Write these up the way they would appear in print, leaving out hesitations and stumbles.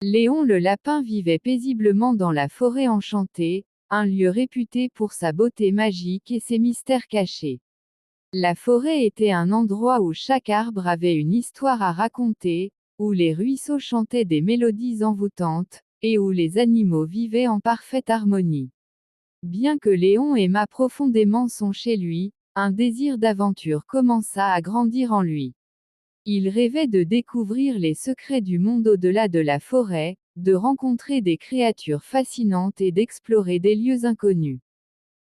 Léon le lapin vivait paisiblement dans la forêt enchantée, un lieu réputé pour sa beauté magique et ses mystères cachés. La forêt était un endroit où chaque arbre avait une histoire à raconter, où les ruisseaux chantaient des mélodies envoûtantes, et où les animaux vivaient en parfaite harmonie. Bien que Léon aimât profondément son chez lui, un désir d'aventure commença à grandir en lui. Il rêvait de découvrir les secrets du monde au-delà de la forêt, de rencontrer des créatures fascinantes et d'explorer des lieux inconnus.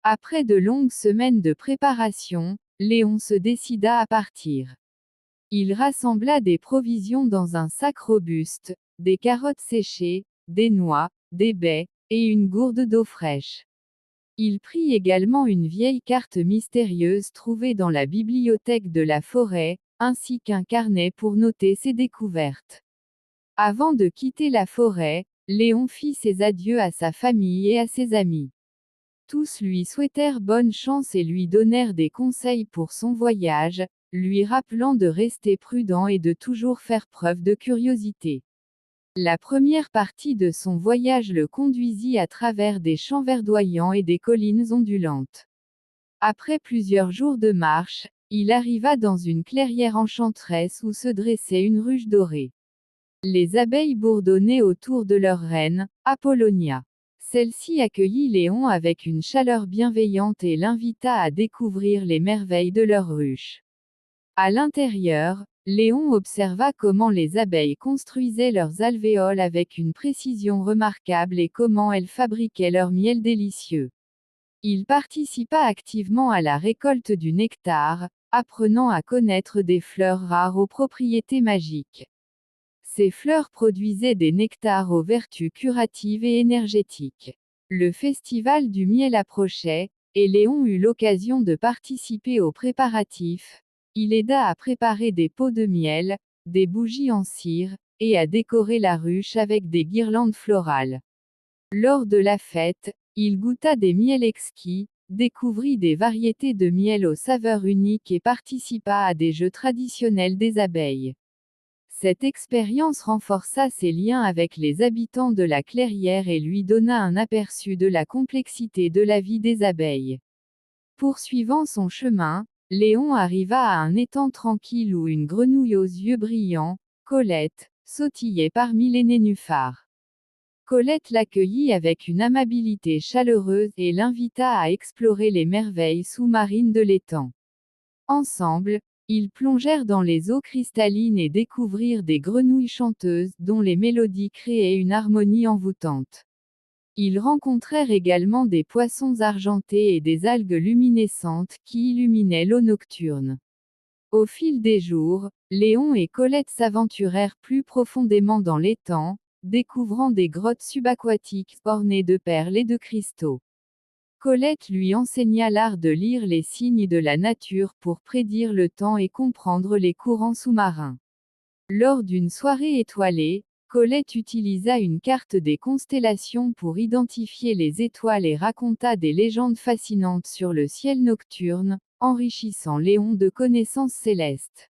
Après de longues semaines de préparation, Léon se décida à partir. Il rassembla des provisions dans un sac robuste, des carottes séchées, des noix, des baies, et une gourde d'eau fraîche. Il prit également une vieille carte mystérieuse trouvée dans la bibliothèque de la forêt, ainsi qu'un carnet pour noter ses découvertes. Avant de quitter la forêt, Léon fit ses adieux à sa famille et à ses amis. Tous lui souhaitèrent bonne chance et lui donnèrent des conseils pour son voyage, lui rappelant de rester prudent et de toujours faire preuve de curiosité. La première partie de son voyage le conduisit à travers des champs verdoyants et des collines ondulantes. Après plusieurs jours de marche, il arriva dans une clairière enchanteresse où se dressait une ruche dorée. Les abeilles bourdonnaient autour de leur reine, Apollonia. Celle-ci accueillit Léon avec une chaleur bienveillante et l'invita à découvrir les merveilles de leur ruche. À l'intérieur, Léon observa comment les abeilles construisaient leurs alvéoles avec une précision remarquable et comment elles fabriquaient leur miel délicieux. Il participa activement à la récolte du nectar, apprenant à connaître des fleurs rares aux propriétés magiques. Ces fleurs produisaient des nectars aux vertus curatives et énergétiques. Le festival du miel approchait, et Léon eut l'occasion de participer aux préparatifs. Il aida à préparer des pots de miel, des bougies en cire, et à décorer la ruche avec des guirlandes florales. Lors de la fête, il goûta des miels exquis, découvrit des variétés de miel aux saveurs uniques et participa à des jeux traditionnels des abeilles. Cette expérience renforça ses liens avec les habitants de la clairière et lui donna un aperçu de la complexité de la vie des abeilles. Poursuivant son chemin, Léon arriva à un étang tranquille où une grenouille aux yeux brillants, Colette, sautillait parmi les nénuphars. Colette l'accueillit avec une amabilité chaleureuse et l'invita à explorer les merveilles sous-marines de l'étang. Ensemble, ils plongèrent dans les eaux cristallines et découvrirent des grenouilles chanteuses dont les mélodies créaient une harmonie envoûtante. Ils rencontrèrent également des poissons argentés et des algues luminescentes qui illuminaient l'eau nocturne. Au fil des jours, Léon et Colette s'aventurèrent plus profondément dans l'étang, découvrant des grottes subaquatiques ornées de perles et de cristaux. Colette lui enseigna l'art de lire les signes de la nature pour prédire le temps et comprendre les courants sous-marins. Lors d'une soirée étoilée, Colette utilisa une carte des constellations pour identifier les étoiles et raconta des légendes fascinantes sur le ciel nocturne, enrichissant Léon de connaissances célestes.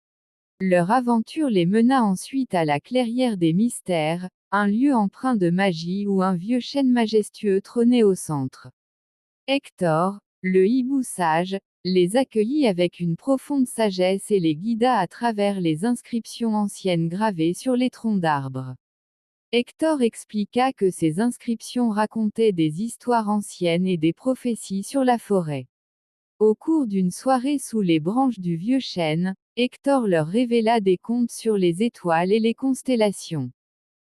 Leur aventure les mena ensuite à la clairière des mystères, un lieu empreint de magie où un vieux chêne majestueux trônait au centre. Hector, le hibou sage, les accueillit avec une profonde sagesse et les guida à travers les inscriptions anciennes gravées sur les troncs d'arbres. Hector expliqua que ces inscriptions racontaient des histoires anciennes et des prophéties sur la forêt. Au cours d'une soirée sous les branches du vieux chêne, Hector leur révéla des contes sur les étoiles et les constellations,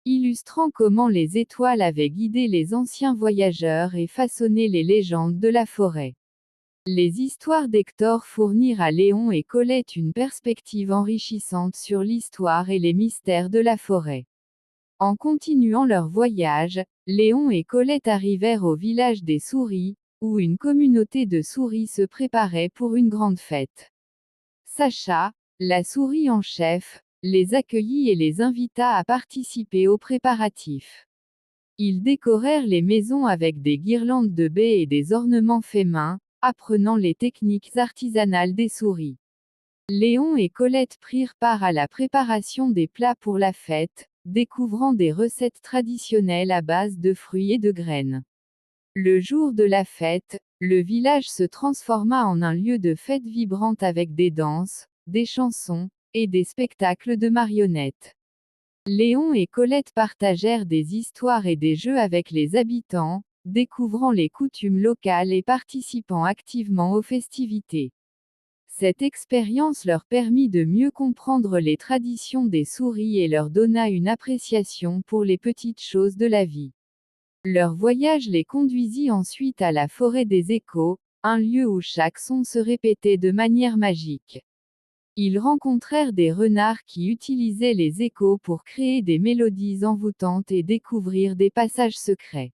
illustrant comment les étoiles avaient guidé les anciens voyageurs et façonné les légendes de la forêt. Les histoires d'Hector fournirent à Léon et Colette une perspective enrichissante sur l'histoire et les mystères de la forêt. En continuant leur voyage, Léon et Colette arrivèrent au village des souris, où une communauté de souris se préparait pour une grande fête. Sacha, la souris en chef, les accueillit et les invita à participer aux préparatifs. Ils décorèrent les maisons avec des guirlandes de baies et des ornements faits main, apprenant les techniques artisanales des souris. Léon et Colette prirent part à la préparation des plats pour la fête, découvrant des recettes traditionnelles à base de fruits et de graines. Le jour de la fête, le village se transforma en un lieu de fête vibrante avec des danses, des chansons, et des spectacles de marionnettes. Léon et Colette partagèrent des histoires et des jeux avec les habitants, découvrant les coutumes locales et participant activement aux festivités. Cette expérience leur permit de mieux comprendre les traditions des souris et leur donna une appréciation pour les petites choses de la vie. Leur voyage les conduisit ensuite à la forêt des échos, un lieu où chaque son se répétait de manière magique. Ils rencontrèrent des renards qui utilisaient les échos pour créer des mélodies envoûtantes et découvrir des passages secrets.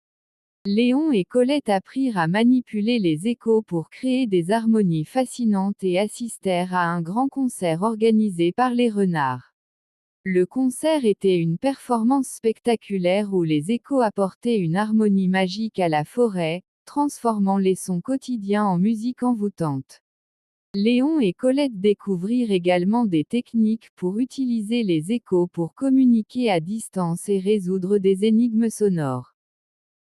Léon et Colette apprirent à manipuler les échos pour créer des harmonies fascinantes et assistèrent à un grand concert organisé par les renards. Le concert était une performance spectaculaire où les échos apportaient une harmonie magique à la forêt, transformant les sons quotidiens en musique envoûtante. Léon et Colette découvrirent également des techniques pour utiliser les échos pour communiquer à distance et résoudre des énigmes sonores.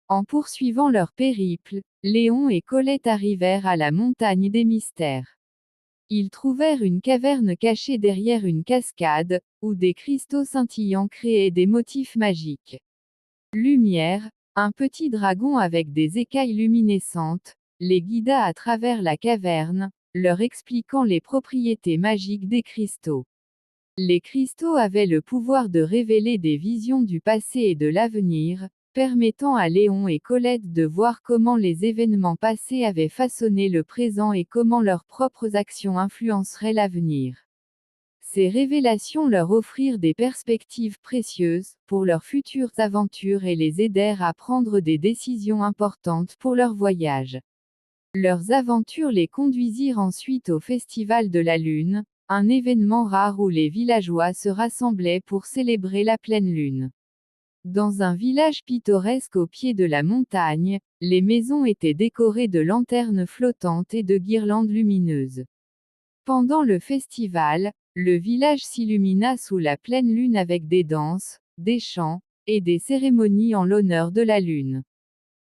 En poursuivant leur périple, Léon et Colette arrivèrent à la montagne des mystères. Ils trouvèrent une caverne cachée derrière une cascade, où des cristaux scintillants créaient des motifs magiques. Lumière, un petit dragon avec des écailles luminescentes, les guida à travers la caverne, leur expliquant les propriétés magiques des cristaux. Les cristaux avaient le pouvoir de révéler des visions du passé et de l'avenir, permettant à Léon et Colette de voir comment les événements passés avaient façonné le présent et comment leurs propres actions influenceraient l'avenir. Ces révélations leur offrirent des perspectives précieuses pour leurs futures aventures et les aidèrent à prendre des décisions importantes pour leur voyage. Leurs aventures les conduisirent ensuite au Festival de la Lune, un événement rare où les villageois se rassemblaient pour célébrer la pleine lune. Dans un village pittoresque au pied de la montagne, les maisons étaient décorées de lanternes flottantes et de guirlandes lumineuses. Pendant le festival, le village s'illumina sous la pleine lune avec des danses, des chants, et des cérémonies en l'honneur de la lune.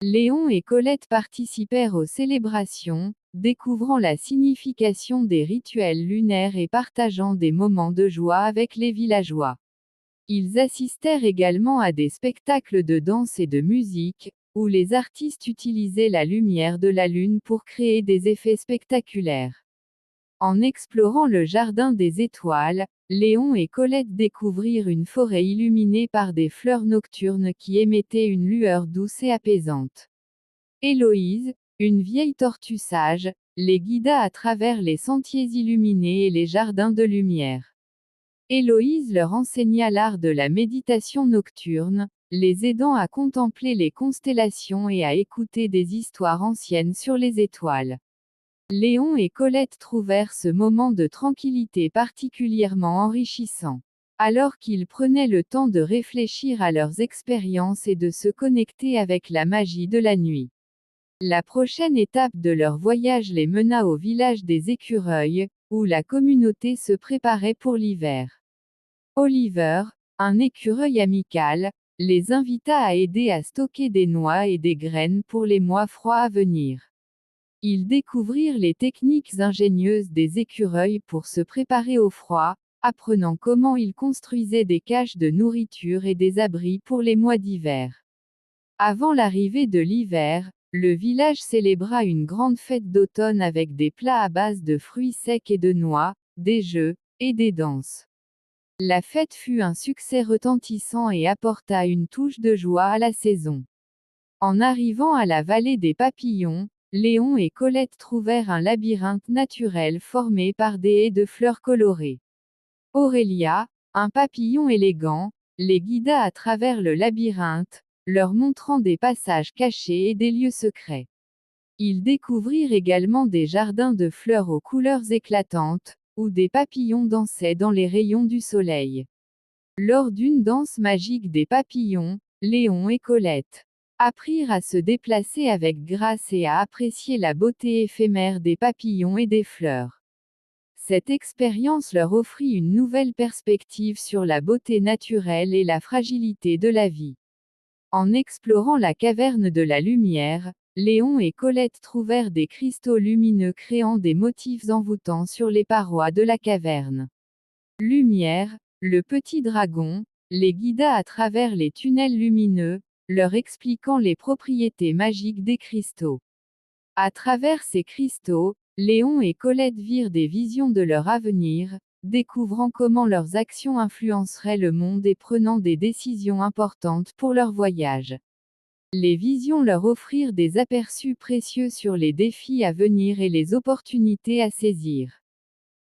Léon et Colette participèrent aux célébrations, découvrant la signification des rituels lunaires et partageant des moments de joie avec les villageois. Ils assistèrent également à des spectacles de danse et de musique, où les artistes utilisaient la lumière de la lune pour créer des effets spectaculaires. En explorant le jardin des étoiles, Léon et Colette découvrirent une forêt illuminée par des fleurs nocturnes qui émettaient une lueur douce et apaisante. Héloïse, une vieille tortue sage, les guida à travers les sentiers illuminés et les jardins de lumière. Héloïse leur enseigna l'art de la méditation nocturne, les aidant à contempler les constellations et à écouter des histoires anciennes sur les étoiles. Léon et Colette trouvèrent ce moment de tranquillité particulièrement enrichissant. Alors qu'ils prenaient le temps de réfléchir à leurs expériences et de se connecter avec la magie de la nuit. La prochaine étape de leur voyage les mena au village des écureuils, où la communauté se préparait pour l'hiver. Oliver, un écureuil amical, les invita à aider à stocker des noix et des graines pour les mois froids à venir. Ils découvrirent les techniques ingénieuses des écureuils pour se préparer au froid, apprenant comment ils construisaient des caches de nourriture et des abris pour les mois d'hiver. Avant l'arrivée de l'hiver, le village célébra une grande fête d'automne avec des plats à base de fruits secs et de noix, des jeux, et des danses. La fête fut un succès retentissant et apporta une touche de joie à la saison. En arrivant à la vallée des papillons, Léon et Colette trouvèrent un labyrinthe naturel formé par des haies de fleurs colorées. Aurélia, un papillon élégant, les guida à travers le labyrinthe, leur montrant des passages cachés et des lieux secrets. Ils découvrirent également des jardins de fleurs aux couleurs éclatantes, où des papillons dansaient dans les rayons du soleil. Lors d'une danse magique des papillons, Léon et Colette apprirent à se déplacer avec grâce et à apprécier la beauté éphémère des papillons et des fleurs. Cette expérience leur offrit une nouvelle perspective sur la beauté naturelle et la fragilité de la vie. En explorant la caverne de la lumière, Léon et Colette trouvèrent des cristaux lumineux créant des motifs envoûtants sur les parois de la caverne. Lumière, le petit dragon, les guida à travers les tunnels lumineux, leur expliquant les propriétés magiques des cristaux. À travers ces cristaux, Léon et Colette virent des visions de leur avenir, découvrant comment leurs actions influenceraient le monde et prenant des décisions importantes pour leur voyage. Les visions leur offrirent des aperçus précieux sur les défis à venir et les opportunités à saisir.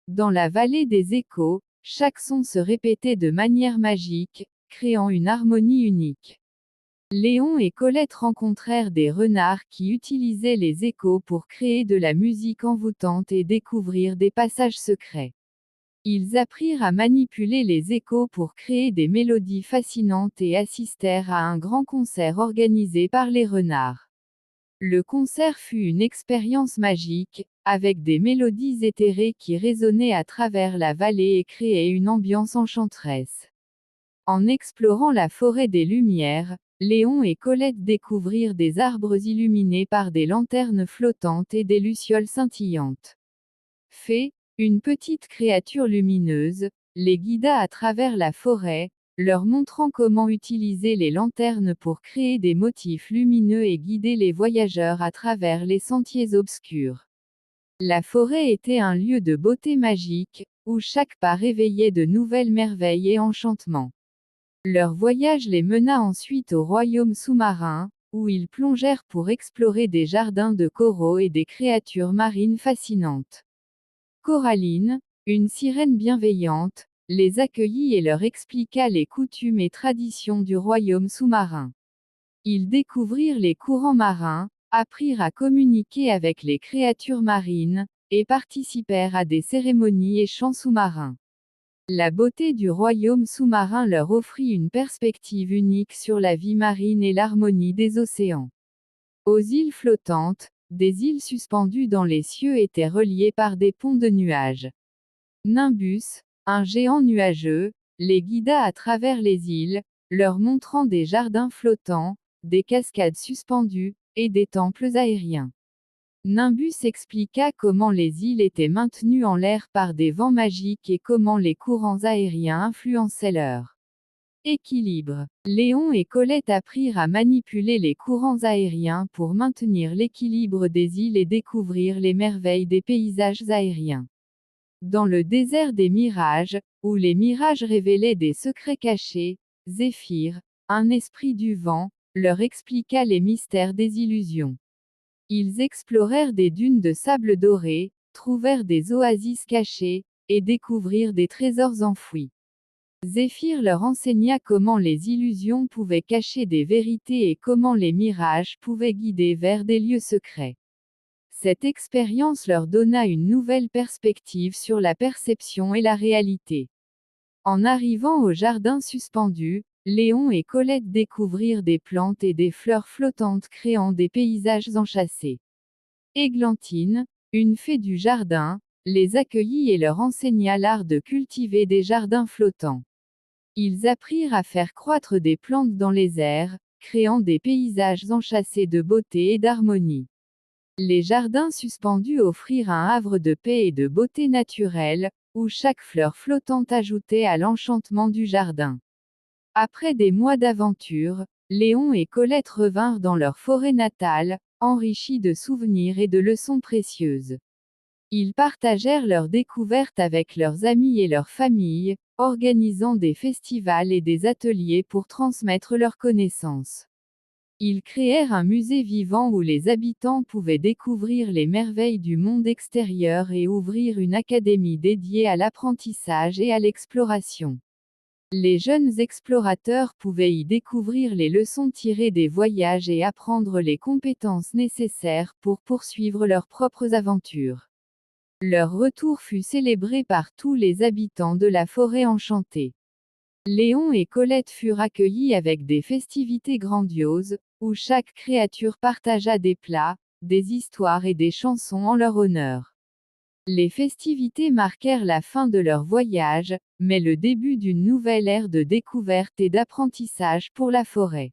Dans la vallée des échos, chaque son se répétait de manière magique, créant une harmonie unique. Léon et Colette rencontrèrent des renards qui utilisaient les échos pour créer de la musique envoûtante et découvrir des passages secrets. Ils apprirent à manipuler les échos pour créer des mélodies fascinantes et assistèrent à un grand concert organisé par les renards. Le concert fut une expérience magique, avec des mélodies éthérées qui résonnaient à travers la vallée et créaient une ambiance enchanteresse. En explorant la forêt des Lumières, Léon et Colette découvrirent des arbres illuminés par des lanternes flottantes et des lucioles scintillantes. Fée, une petite créature lumineuse, les guida à travers la forêt, leur montrant comment utiliser les lanternes pour créer des motifs lumineux et guider les voyageurs à travers les sentiers obscurs. La forêt était un lieu de beauté magique, où chaque pas réveillait de nouvelles merveilles et enchantements. Leur voyage les mena ensuite au royaume sous-marin, où ils plongèrent pour explorer des jardins de coraux et des créatures marines fascinantes. Coraline, une sirène bienveillante, les accueillit et leur expliqua les coutumes et traditions du royaume sous-marin. Ils découvrirent les courants marins, apprirent à communiquer avec les créatures marines, et participèrent à des cérémonies et chants sous-marins. La beauté du royaume sous-marin leur offrit une perspective unique sur la vie marine et l'harmonie des océans. Aux îles flottantes, des îles suspendues dans les cieux étaient reliées par des ponts de nuages. Nimbus, un géant nuageux, les guida à travers les îles, leur montrant des jardins flottants, des cascades suspendues, et des temples aériens. Nimbus expliqua comment les îles étaient maintenues en l'air par des vents magiques et comment les courants aériens influençaient leur équilibre. Léon et Colette apprirent à manipuler les courants aériens pour maintenir l'équilibre des îles et découvrir les merveilles des paysages aériens. Dans le désert des mirages, où les mirages révélaient des secrets cachés, Zéphyr, un esprit du vent, leur expliqua les mystères des illusions. Ils explorèrent des dunes de sable doré, trouvèrent des oasis cachées, et découvrirent des trésors enfouis. Zéphyr leur enseigna comment les illusions pouvaient cacher des vérités et comment les mirages pouvaient guider vers des lieux secrets. Cette expérience leur donna une nouvelle perspective sur la perception et la réalité. En arrivant au jardin suspendu, Léon et Colette découvrirent des plantes et des fleurs flottantes créant des paysages enchâssés. Églantine, une fée du jardin, les accueillit et leur enseigna l'art de cultiver des jardins flottants. Ils apprirent à faire croître des plantes dans les airs, créant des paysages enchâssés de beauté et d'harmonie. Les jardins suspendus offrirent un havre de paix et de beauté naturelle, où chaque fleur flottante ajoutait à l'enchantement du jardin. Après des mois d'aventure, Léon et Colette revinrent dans leur forêt natale, enrichis de souvenirs et de leçons précieuses. Ils partagèrent leurs découvertes avec leurs amis et leurs familles, organisant des festivals et des ateliers pour transmettre leurs connaissances. Ils créèrent un musée vivant où les habitants pouvaient découvrir les merveilles du monde extérieur et ouvrir une académie dédiée à l'apprentissage et à l'exploration. Les jeunes explorateurs pouvaient y découvrir les leçons tirées des voyages et apprendre les compétences nécessaires pour poursuivre leurs propres aventures. Leur retour fut célébré par tous les habitants de la forêt enchantée. Léon et Colette furent accueillis avec des festivités grandioses, où chaque créature partagea des plats, des histoires et des chansons en leur honneur. Les festivités marquèrent la fin de leur voyage, mais le début d'une nouvelle ère de découverte et d'apprentissage pour la forêt.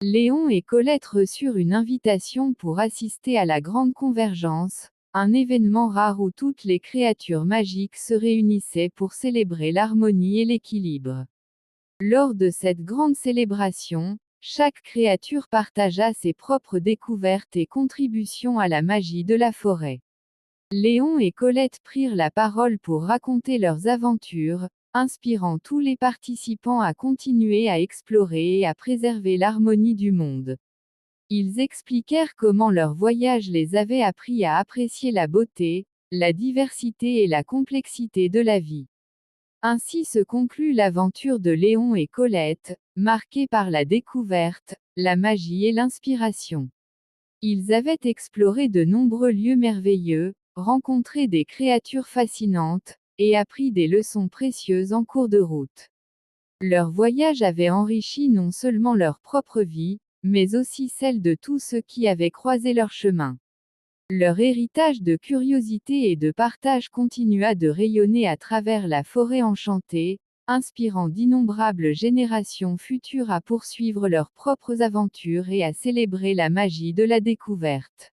Léon et Colette reçurent une invitation pour assister à la Grande Convergence, un événement rare où toutes les créatures magiques se réunissaient pour célébrer l'harmonie et l'équilibre. Lors de cette grande célébration, chaque créature partagea ses propres découvertes et contributions à la magie de la forêt. Léon et Colette prirent la parole pour raconter leurs aventures, inspirant tous les participants à continuer à explorer et à préserver l'harmonie du monde. Ils expliquèrent comment leur voyage les avait appris à apprécier la beauté, la diversité et la complexité de la vie. Ainsi se conclut l'aventure de Léon et Colette, marquée par la découverte, la magie et l'inspiration. Ils avaient exploré de nombreux lieux merveilleux, rencontré des créatures fascinantes, et appris des leçons précieuses en cours de route. Leur voyage avait enrichi non seulement leur propre vie, mais aussi celle de tous ceux qui avaient croisé leur chemin. Leur héritage de curiosité et de partage continua de rayonner à travers la forêt enchantée, inspirant d'innombrables générations futures à poursuivre leurs propres aventures et à célébrer la magie de la découverte.